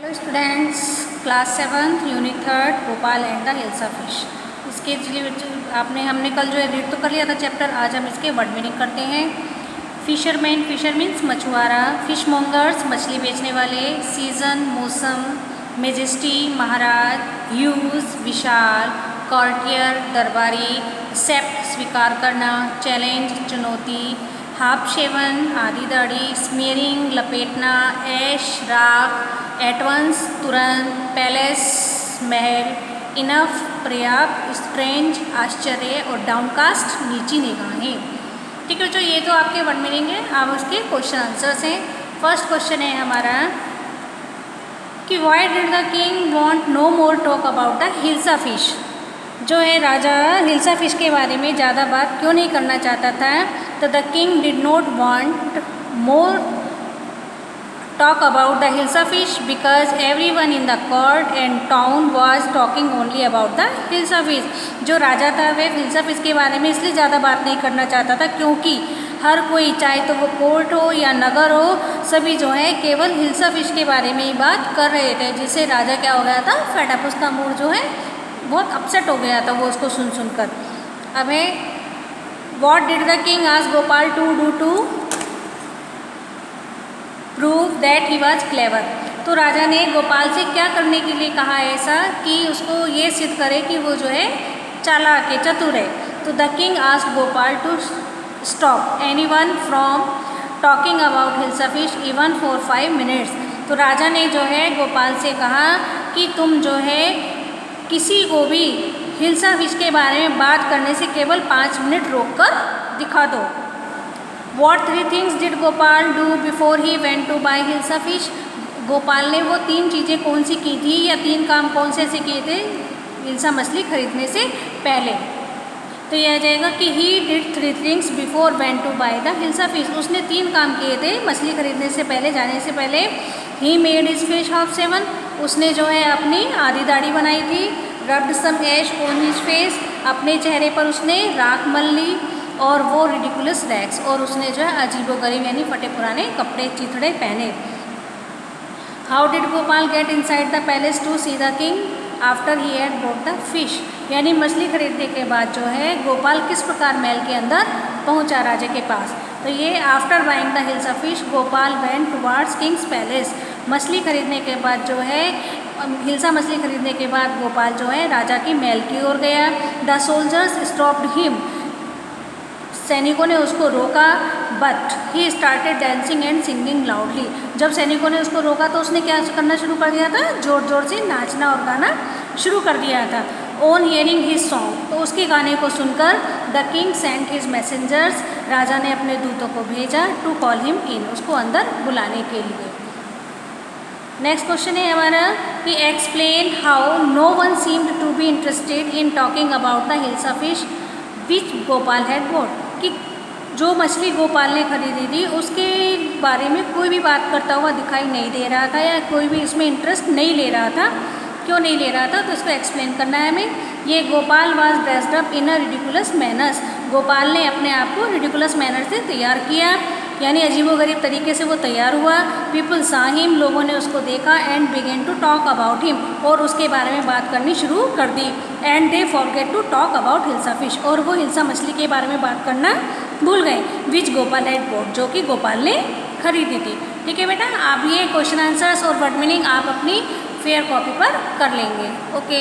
Hello students, class 7th unit 3 Bhopal and the hilsa fish. इसके हमने कल जो है रीड तो कर लिया था चैप्टर। आज हम इसके वर्ड मीनिंग करते हैं। फिशरमैन, फिशर मीन्स मछुआरा। फिश मॉन्गर्स, मछली बेचने वाले। सीजन, मौसम। मेजेस्टी, महाराज। ह्यूज, विशाल। कॉर्टियर, दरबारी। एक्सेप्ट, स्वीकार करना। चैलेंज, चुनौती। हाफ शेवन, आधी दाढ़ी। स्मीयरिंग, लपेटना। ऐश, राख। एटवंस, तुरंत। पैलेस, महल। इनफ, पर्याप्त। स्ट्रेंज, आश्चर्य। और डाउनकास्ट, नीची निगाहें। ठीक है बच्चों, ये तो आपके वर्ड मीनिंग है। अब उसके क्वेश्चन आंसर्स हैं। फर्स्ट क्वेश्चन है हमारा कि why did the king want no more talk about the hilsa fish. जो है राजा हिल्सा फिश के बारे में ज़्यादा बात क्यों नहीं करना चाहता था। तो the king did not want more talk about the hilsa fish because everyone in the court and town was talking only about the hilsa fish। जो राजा था वह हिल्सा फिश के बारे में इसलिए ज़्यादा बात नहीं करना चाहता था क्योंकि हर कोई, चाहे तो वो कोर्ट हो या नगर हो, सभी जो है केवल हिल्सा फिश के बारे में ही बात कर रहे थे, जिससे राजा क्या हो गया था, फेडअप, उसका मूड जो है बहुत अपसेट हो गया था वो उसको सुन सुनकर। अब है what did the king ask Gopal to do to prove that he was clever. तो राजा ने गोपाल से क्या करने के लिए कहा ऐसा कि उसको ये सिद्ध करे कि वो जो है चालाक है, चतुर है। तो the king asked Gopal to stop anyone from talking about hilsa fish even for 5 minutes. तो राजा ने जो है गोपाल से कहा कि तुम जो है किसी को भी हिल्सा फिश के बारे में बात करने से केवल 5 मिनट रोक कर दिखा दो। What 3 things did Gopal do before he went to buy hilsa fish. Gopal ने वो 3 चीज़ें कौन सी की थी या 3 काम कौन से ऐसे किए थे हिल्सा मछली खरीदने से पहले। तो यह आ जाएगा कि he did 3 things before went to buy the hilsa fish. उसने 3 काम किए थे मछली खरीदने से पहले, जाने से पहले। he made his face half shaven, उसने जो है अपनी आधी दाढ़ी बनाई थी। rubbed some ash on his face, अपने चेहरे पर उसने राख मल ली। और वो रिडिकुलस रैग्स, और उसने जो है अजीबोगरीब यानी फटे पुराने कपड़े चिथड़े पहने। How did Gopal get inside the palace to see the king after he had bought the fish. यानी मछली खरीदने के बाद जो है गोपाल किस प्रकार महल के अंदर पहुंचा राजा के पास। तो ये after buying the hilsa fish Gopal went towards Kings palace. मछली खरीदने के बाद जो है हिल्सा मछली खरीदने के बाद गोपाल जो है राजा की महल की ओर गया। द सोल्जर्स स्टॉप्ड हिम, सैनिकों ने उसको रोका। But he started dancing and singing loudly. जब सैनिकों ने उसको रोका तो उसने क्या करना शुरू कर दिया था, जोर जोर से नाचना और गाना शुरू कर दिया था। ऑन हियरिंग हिज सॉन्ग, तो उसके गाने को सुनकर the king sent his messengers, राजा ने अपने दूतों को भेजा टू कॉल हिम इन, उसको अंदर बुलाने के लिए। नेक्स्ट क्वेश्चन है हमारा कि explain how no one seemed to be interested in talking about the hilsa fish which Gopal had bought. कि जो मछली गोपाल ने खरीदी थी उसके बारे में कोई भी बात करता हुआ दिखाई नहीं दे रहा था, या कोई भी इसमें इंटरेस्ट नहीं ले रहा था। क्यों नहीं ले रहा था, तो इसको एक्सप्लेन करना है हमें। ये Gopal was dressed up in a ridiculous manners, Gopal ने अपने आप को रिडिकुलस मैनर से तैयार किया, यानी अजीबोगरीब तरीके से वो तैयार हुआ। पीपल सा हिम, लोगों ने उसको देखा। And began to talk about him, और उसके बारे में बात करनी शुरू कर दी। And they forget to talk about hilsa fish, और वो हिल्सा मछली के बारे में बात करना भूल गए। विच गोपाल हैड बॉट, जो कि गोपाल ने खरीदी थी। ठीक है बेटा, आप ये क्वेश्चन आंसर्स और वर्ड मीनिंग आप अपनी फेयर कॉपी पर कर लेंगे। ओके।